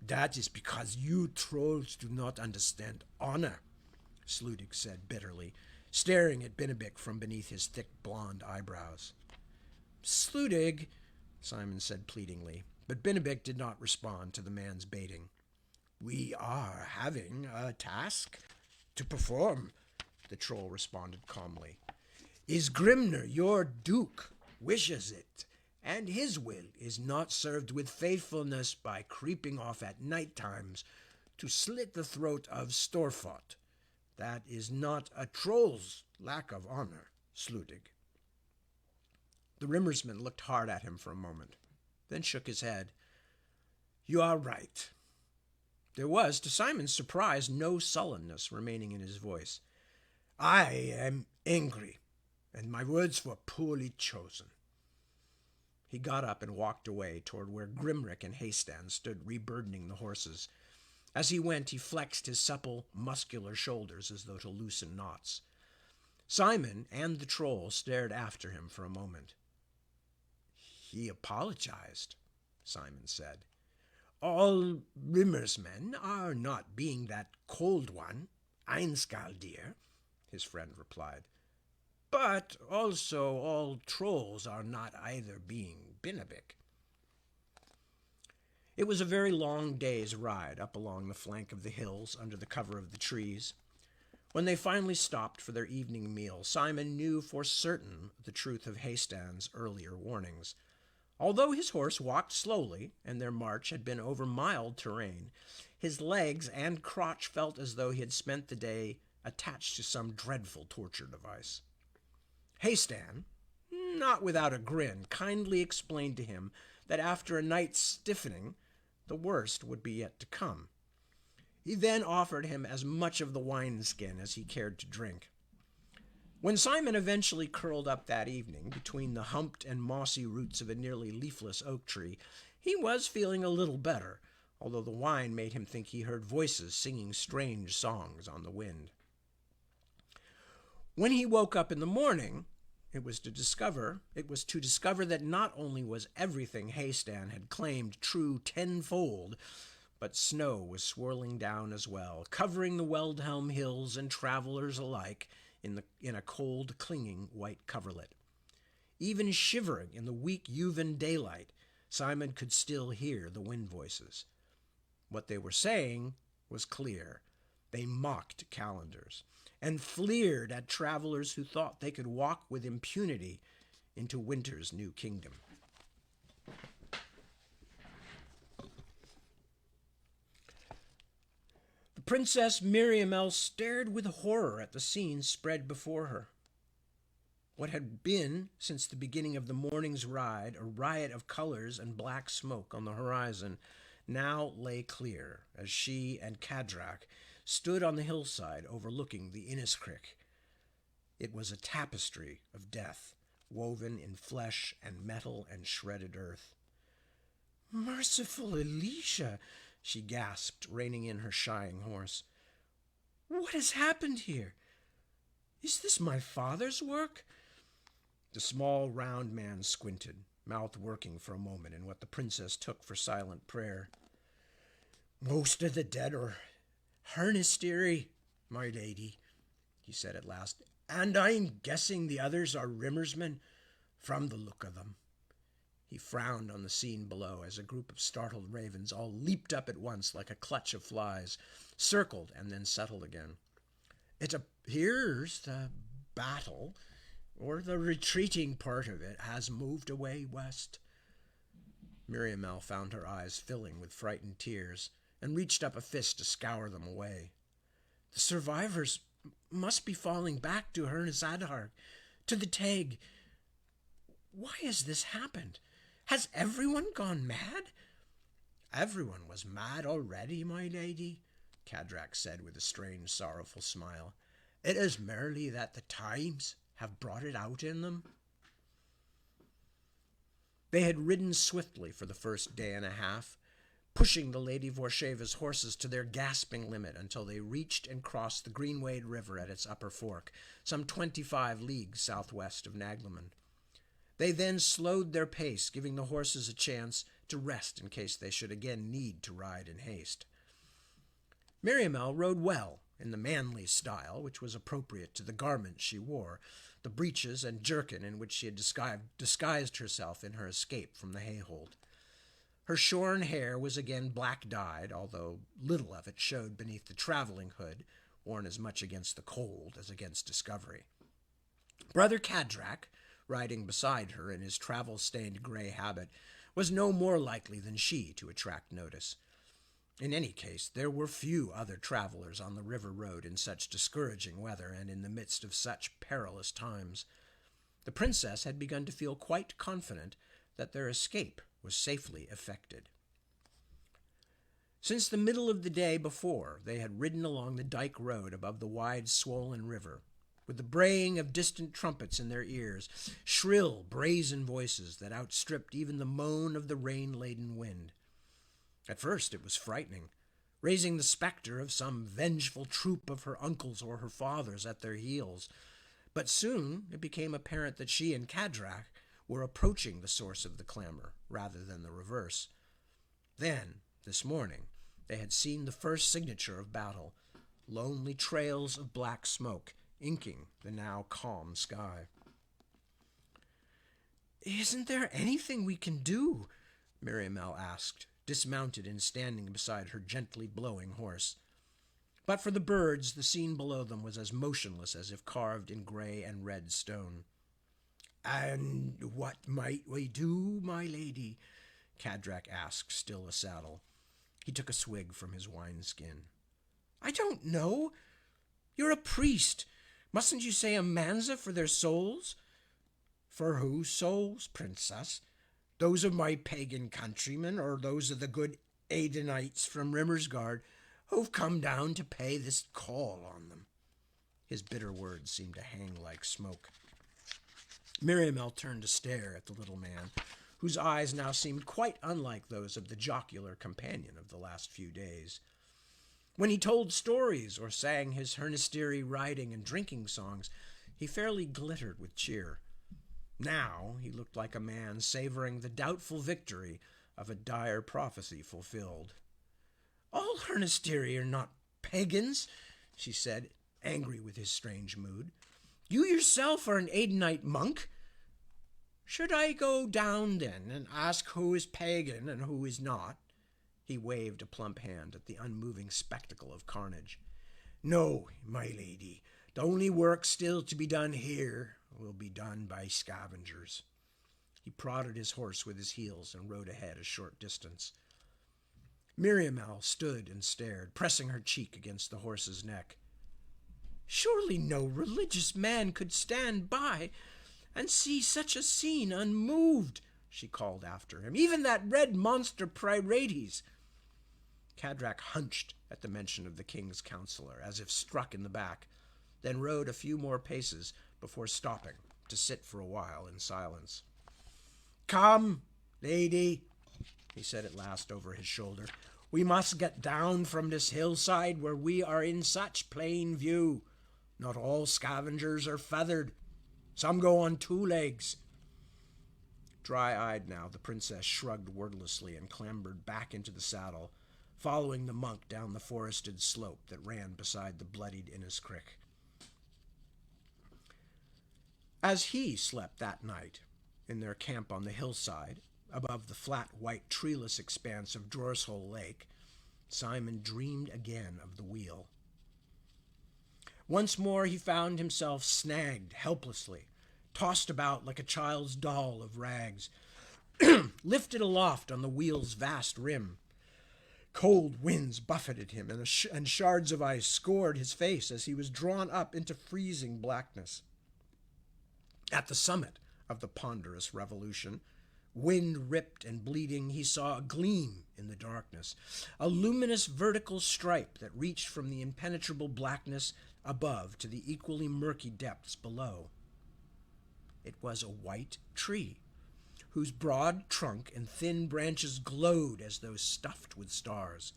That is because you trolls do not understand honor, Sludig said bitterly, staring at Benedict from beneath his thick blonde eyebrows. Sludig, Simon said pleadingly, but Benedict did not respond to the man's baiting. We are having a task to perform, the troll responded calmly. Is Grimner your duke wishes it, and his will is not served with faithfulness by creeping off at night times to slit the throat of Storfot. That is not a troll's lack of honor, Sludig. The Rimmersman looked hard at him for a moment, then shook his head. You are right. There was, to Simon's surprise, no sullenness remaining in his voice. I am angry, and my words were poorly chosen. He got up and walked away toward where Grimrick and Haystan stood reburdening the horses. As he went, he flexed his supple, muscular shoulders as though to loosen knots. Simon and the troll stared after him for a moment. He apologized, Simon said. All Rimmersmen are not being that cold one, Einskaldir, his friend replied. But also all trolls are not either being Benedict. It was a very long day's ride up along the flank of the hills under the cover of the trees. When they finally stopped for their evening meal, Simon knew for certain the truth of Haystan's earlier warnings. Although his horse walked slowly, and their march had been over mild terrain, his legs and crotch felt as though he had spent the day attached to some dreadful torture device. Haystan, not without a grin, kindly explained to him that after a night's stiffening, the worst would be yet to come. He then offered him as much of the wineskin as he cared to drink. When Simon eventually curled up that evening between the humped and mossy roots of a nearly leafless oak tree, he was feeling a little better, although the wine made him think he heard voices singing strange songs on the wind. When he woke up in the morning, it was to discover that not only was everything Haystan had claimed true tenfold, but snow was swirling down as well, covering the Weldhelm hills and travelers alike in a cold, clinging white coverlet. Even shivering in the weak Juven daylight, Simon could still hear the wind voices. What they were saying was clear. They mocked calendars and fleered at travelers who thought they could walk with impunity into winter's new kingdom. The Princess Miriamel stared with horror at the scene spread before her. What had been, since the beginning of the morning's ride, a riot of colors and black smoke on the horizon, now lay clear as she and Kadrak stood on the hillside overlooking the Inniscrick. It was a tapestry of death, woven in flesh and metal and shredded earth. Merciful Alicia, she gasped, reining in her shying horse. What has happened here? Is this my father's work? The small, round man squinted, mouth working for a moment in what the princess took for silent prayer. Most of the dead are Hernistery, my lady, he said at last, and I'm guessing the others are Rimmersmen, from the look of them. He frowned on the scene below as a group of startled ravens all leaped up at once like a clutch of flies, circled, and then settled again. It appears the battle, or the retreating part of it, has moved away west. Miriamel found her eyes filling with frightened tears and reached up a fist to scour them away. The survivors must be falling back to Hernisadarg, to the Teg. Why has this happened? Has everyone gone mad? Everyone was mad already, my lady, Kadrak said with a strange, sorrowful smile. It is merely that the times have brought it out in them. They had ridden swiftly for the first day and a half, pushing the Lady Vorsheva's horses to their gasping limit until they reached and crossed the Greenwade River at its upper fork, some 25 leagues southwest of Nagleman. They then slowed their pace, giving the horses a chance to rest in case they should again need to ride in haste. Miriamel rode well, in the manly style which was appropriate to the garments she wore, the breeches and jerkin in which she had disguised herself in her escape from the hayhold. Her shorn hair was again black-dyed, although little of it showed beneath the traveling hood, worn as much against the cold as against discovery. Brother Cadrak, riding beside her in his travel-stained gray habit, was no more likely than she to attract notice. In any case, there were few other travelers on the river road in such discouraging weather and in the midst of such perilous times. The princess had begun to feel quite confident that their escape was safely effected. Since the middle of the day before, they had ridden along the dike road above the wide, swollen river, with the braying of distant trumpets in their ears, shrill, brazen voices that outstripped even the moan of the rain-laden wind. At first it was frightening, raising the specter of some vengeful troop of her uncles or her fathers at their heels. But soon it became apparent that she and Cadrak were approaching the source of the clamor, rather than the reverse. Then, this morning, they had seen the first signature of battle, lonely trails of black smoke inking the now calm sky. "Isn't there anything we can do?" Miriamel asked, dismounted and standing beside her gently blowing horse. But for the birds, the scene below them was as motionless as if carved in gray and red stone. "And what might we do, my lady?" Cadrak asked, still asaddle. He took a swig from his wineskin. "I don't know. You're a priest. Mustn't you say a manza for their souls?" "For whose souls, princess? Those of my pagan countrymen, or those of the good Adenites from Rimmersgard who've come down to pay this call on them?" His bitter words seemed to hang like smoke. Miriamel turned to stare at the little man, whose eyes now seemed quite unlike those of the jocular companion of the last few days. When he told stories or sang his Hernestiri riding and drinking songs, he fairly glittered with cheer. Now he looked like a man savoring the doubtful victory of a dire prophecy fulfilled. "All Hernestiri are not pagans," she said, angry with his strange mood. "You yourself are an Adenite monk. Should I go down, then, and ask who is pagan and who is not?" He waved a plump hand at the unmoving spectacle of carnage. "No, my lady. The only work still to be done here will be done by scavengers." He prodded his horse with his heels and rode ahead a short distance. Miriamel stood and stared, pressing her cheek against the horse's neck. "Surely no religious man could stand by and see such a scene unmoved," she called after him. "Even that red monster Pyrates." Cadrak hunched at the mention of the king's counselor, as if struck in the back, then rode a few more paces before stopping to sit for a while in silence. "Come, lady," he said at last over his shoulder. "We must get down from this hillside where we are in such plain view. Not all scavengers are feathered. Some go on 2 legs. Dry-eyed now, the princess shrugged wordlessly and clambered back into the saddle, following the monk down the forested slope that ran beside the bloodied Inniscrick. As he slept that night, in their camp on the hillside, above the flat white treeless expanse of Drorshole Lake, Simon dreamed again of the wheel. Once more he found himself snagged helplessly, tossed about like a child's doll of rags, lifted aloft on the wheel's vast rim. Cold winds buffeted him, and shards of ice scored his face as he was drawn up into freezing blackness. At the summit of the ponderous revolution, wind-ripped and bleeding, he saw a gleam in the darkness, a luminous vertical stripe that reached from the impenetrable blackness above to the equally murky depths below. It was a white tree, whose broad trunk and thin branches glowed as though stuffed with stars.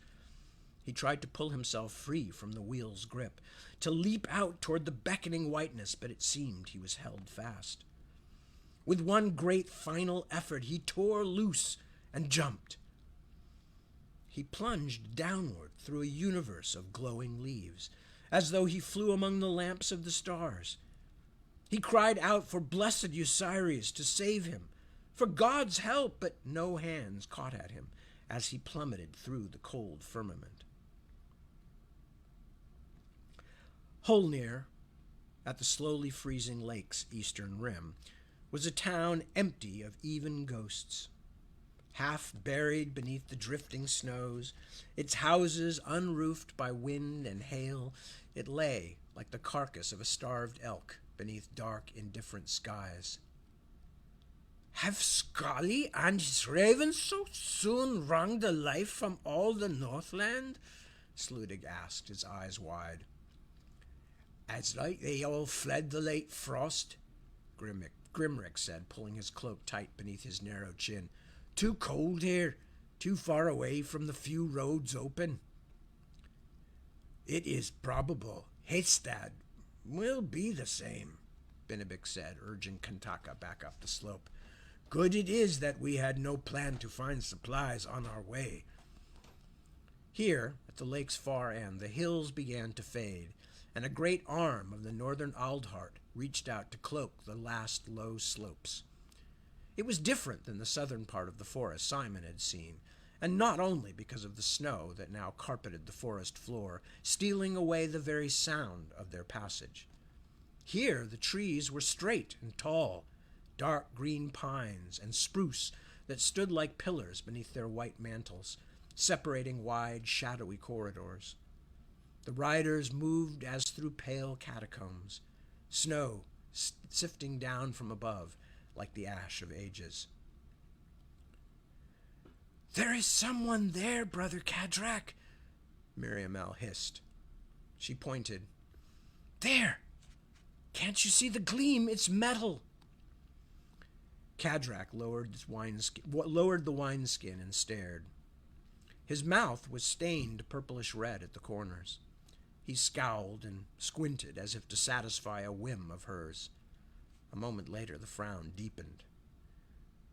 He tried to pull himself free from the wheel's grip, to leap out toward the beckoning whiteness, but it seemed he was held fast. With one great final effort, he tore loose and jumped. He plunged downward through a universe of glowing leaves, as though he flew among the lamps of the stars. He cried out for blessed Osiris to save him, for God's help, but no hands caught at him as he plummeted through the cold firmament. Holnir, at the slowly freezing lake's eastern rim, was a town empty of even ghosts. Half buried beneath the drifting snows, its houses unroofed by wind and hail, it lay like the carcass of a starved elk beneath dark, indifferent skies. "Have Scully and his ravens so soon wrung the life from all the Northland?" Sludig asked, his eyes wide. "As like they all fled the late frost," Grimrick said, pulling his cloak tight beneath his narrow chin. "Too cold here, too far away from the few roads open." "It is probable Hestad will be the same," Benebik said, urging Kantaka back up the slope. "Good it is that we had no plan to find supplies on our way." Here, at the lake's far end, the hills began to fade, and a great arm of the northern Aldhart reached out to cloak the last low slopes. It was different than the southern part of the forest Simon had seen, and not only because of the snow that now carpeted the forest floor, stealing away the very sound of their passage. Here the trees were straight and tall, dark green pines and spruce that stood like pillars beneath their white mantles, separating wide, shadowy corridors. The riders moved as through pale catacombs, snow sifting down from above like the ash of ages. "There is someone there, Brother Kadrak," Miriamel hissed. She pointed. "There! Can't you see the gleam? It's metal." Kadrak lowered the wineskin and stared. His mouth was stained purplish red at the corners. He scowled and squinted as if to satisfy a whim of hers. A moment later the frown deepened.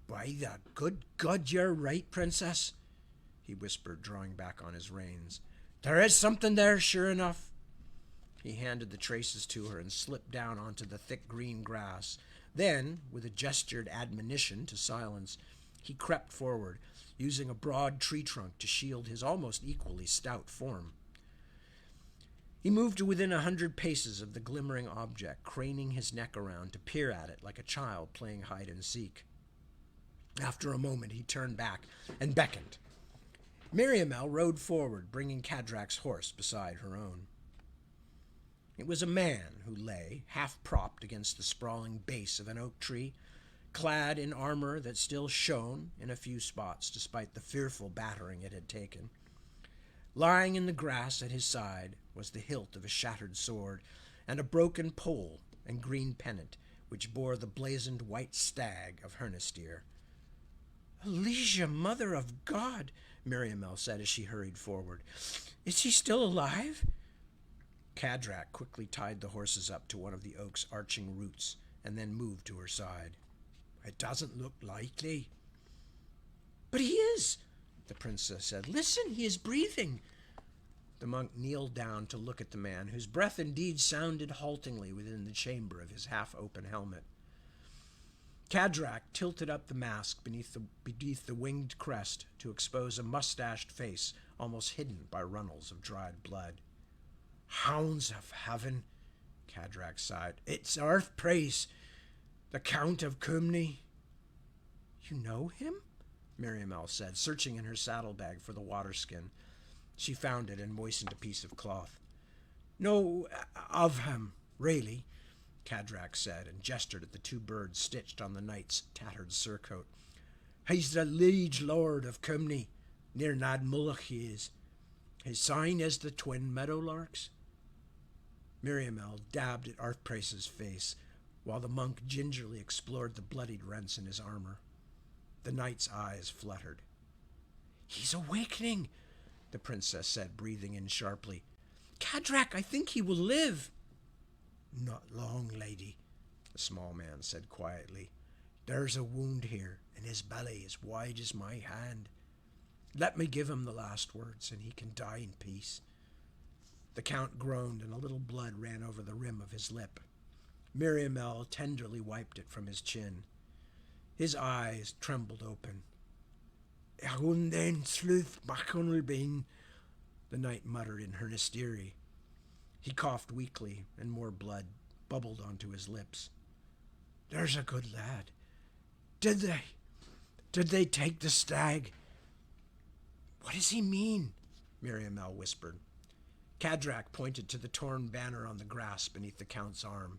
"By the good God, you're right, Princess," he whispered, drawing back on his reins. "There is something there, sure enough." He handed the traces to her and slipped down onto the thick green grass. Then, with a gestured admonition to silence, he crept forward, using a broad tree trunk to shield his almost equally stout form. He moved to within 100 paces of the glimmering object, craning his neck around to peer at it like a child playing hide-and-seek. After a moment, he turned back and beckoned. Miriamel rode forward, bringing Kadrak's horse beside her own. It was a man who lay, half-propped against the sprawling base of an oak tree, clad in armor that still shone in a few spots despite the fearful battering it had taken. Lying in the grass at his side was the hilt of a shattered sword and a broken pole and green pennant which bore the blazoned white stag of Hernistir. "Alicia, Mother of God," Miriamel said as she hurried forward. "Is he still alive?" Kadrak quickly tied the horses up to one of the oak's arching roots and then moved to her side. "It doesn't look likely." "But he is," the princess said. "Listen, he is breathing." The monk kneeled down to look at the man, whose breath indeed sounded haltingly within the chamber of his half-open helmet. Kadrak tilted up the mask beneath the winged crest to expose a mustached face almost hidden by runnels of dried blood. "Hounds of heaven," Kadrak sighed. "It's Earth Praise, the Count of Cumney." "You know him?" Miriamel said, searching in her saddlebag for the waterskin. She found it and moistened a piece of cloth. "No, of him, really," Kadrak said, and gestured at the two birds stitched on the knight's tattered surcoat. "He's the liege lord of Cumney, near Nadmullach he is. His sign is the twin meadowlarks." Miriamel dabbed at Arthprace's face, while the monk gingerly explored the bloodied rents in his armor. The knight's eyes fluttered. "He's awakening," the princess said, breathing in sharply. "Cadrak, I think he will live." "Not long, lady," the small man said quietly. "There's a wound here, and his belly as wide as my hand. Let me give him the last words, and he can die in peace." The count groaned, and a little blood ran over the rim of his lip. Miriamel tenderly wiped it from his chin. His eyes trembled open. "Then sleuth Macconalbane," the knight muttered in earnest eerie. He coughed weakly, and more blood bubbled onto his lips. "There's a good lad. Did they take the stag?" "What does he mean?" Miriamel whispered. Cadrak pointed to the torn banner on the grass beneath the count's arm.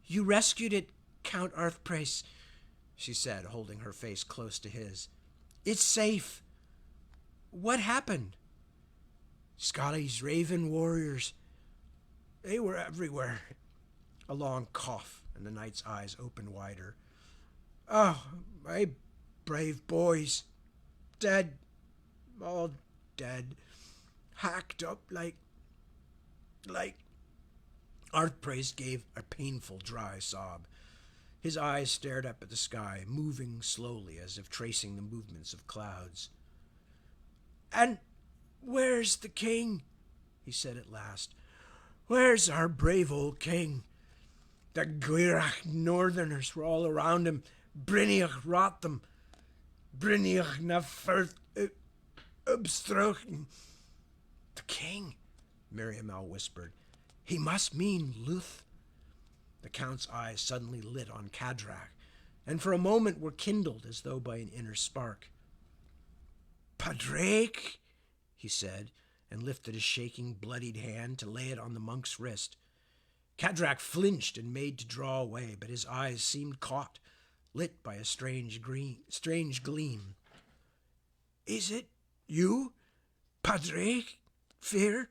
"You rescued it, Count Arthprace," she said, holding her face close to his. "It's safe. What happened?" "Scully's raven warriors. They were everywhere." A long cough, and the knight's eyes opened wider. "Oh, my brave boys. Dead. All dead. Hacked up like... Arthprace gave a painful, dry sob. His eyes stared up at the sky, moving slowly as if tracing the movements of clouds. "And where's the king?" he said at last. "Where's our brave old king? The Gwyrach northerners were all around him. Brynniach wrought them. Brynniach na firth obstruction." "The king," Miriamel whispered. "He must mean Luth." The count's eyes suddenly lit on Cadrak, and for a moment were kindled as though by an inner spark. "Padraig," he said, and lifted a shaking, bloodied hand to lay it on the monk's wrist. Cadrak flinched and made to draw away, but his eyes seemed caught, lit by a strange gleam. "Is it you, Padraig? Fear?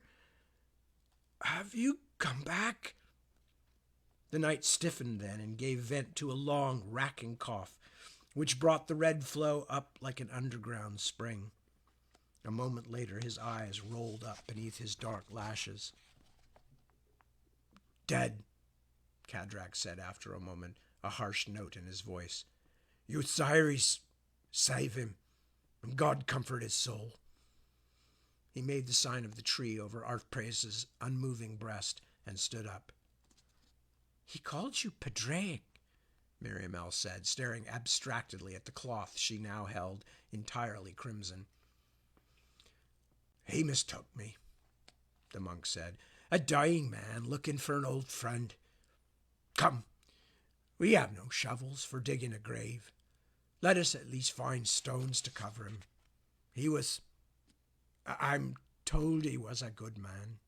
Have you come back?" The knight stiffened then and gave vent to a long, racking cough, which brought the red flow up like an underground spring. A moment later, his eyes rolled up beneath his dark lashes. "Dead," Cadrak said after a moment, a harsh note in his voice. "Euthryres, save him, and God comfort his soul." He made the sign of the tree over Arthprace's unmoving breast and stood up. "He called you Padraig," Miriamel said, staring abstractedly at the cloth she now held entirely crimson. "He mistook me," the monk said. "A dying man looking for an old friend. Come, we have no shovels for digging a grave. Let us at least find stones to cover him. I'm told he was a good man."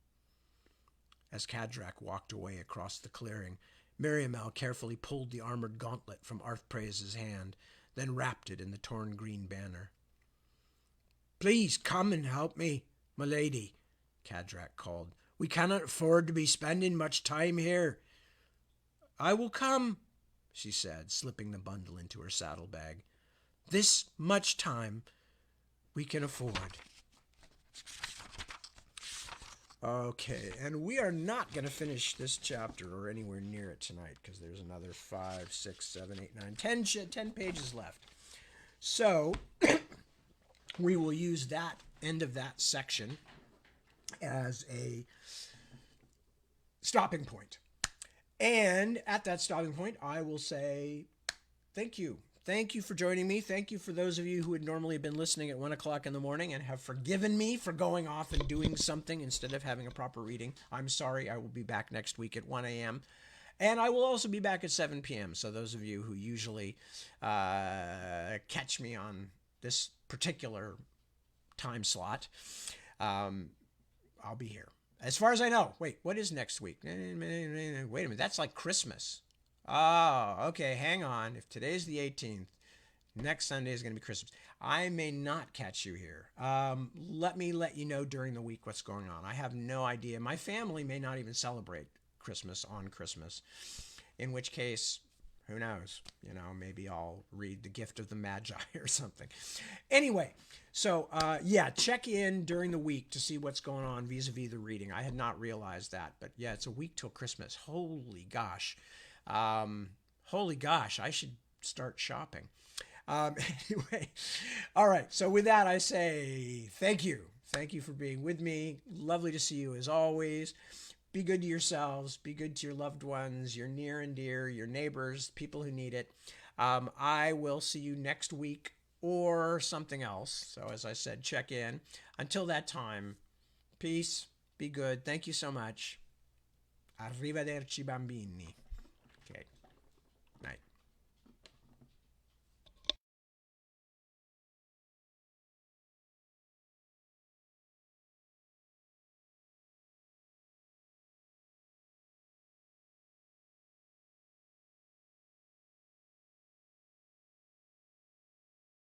As Cadrak walked away across the clearing, Miriamel carefully pulled the armored gauntlet from Arthprace's hand, then wrapped it in the torn green banner. "Please come and help me, my lady," Cadrak called. "We cannot afford to be spending much time here." "I will come," she said, slipping the bundle into her saddlebag. "This much time we can afford." Okay, and we are not going to finish this chapter or anywhere near it tonight because there's another 5, 6, 7, 8, 9, 10 pages left. So we will use that end of that section as a stopping point. And at that stopping point, I will say thank you. Thank you for joining me. Thank you for those of you who would normally have been listening at 1 o'clock in the morning and have forgiven me for going off and doing something instead of having a proper reading. I'm sorry. I will be back next week at 1 a.m. And I will also be back at 7 p.m. So those of you who usually catch me on this particular time slot, I'll be here. As far as I know. Wait, what is next week? Wait a minute. That's like Christmas. Oh, okay, hang on. If today's the 18th, next Sunday is going to be Christmas. I may not catch you here. Let me let you know during the week what's going on. I have no idea. My family may not even celebrate Christmas on Christmas, in which case, Who knows? You know, maybe I'll read The Gift of the Magi or something. Anyway, so yeah, check in during the week to see what's going on vis-a-vis the reading. I had not realized that, but yeah, it's a week till Christmas. Holy gosh. Holy gosh, I should start shopping. Anyway, all right. So with that, I say thank you. Thank you for being with me. Lovely to see you as always. Be good to yourselves. Be good to your loved ones, your near and dear, your neighbors, people who need it. I will see you next week or something else. So as I said, check in. Until that time, peace. Be good. Thank you so much. Arrivederci, bambini. Okay. Night.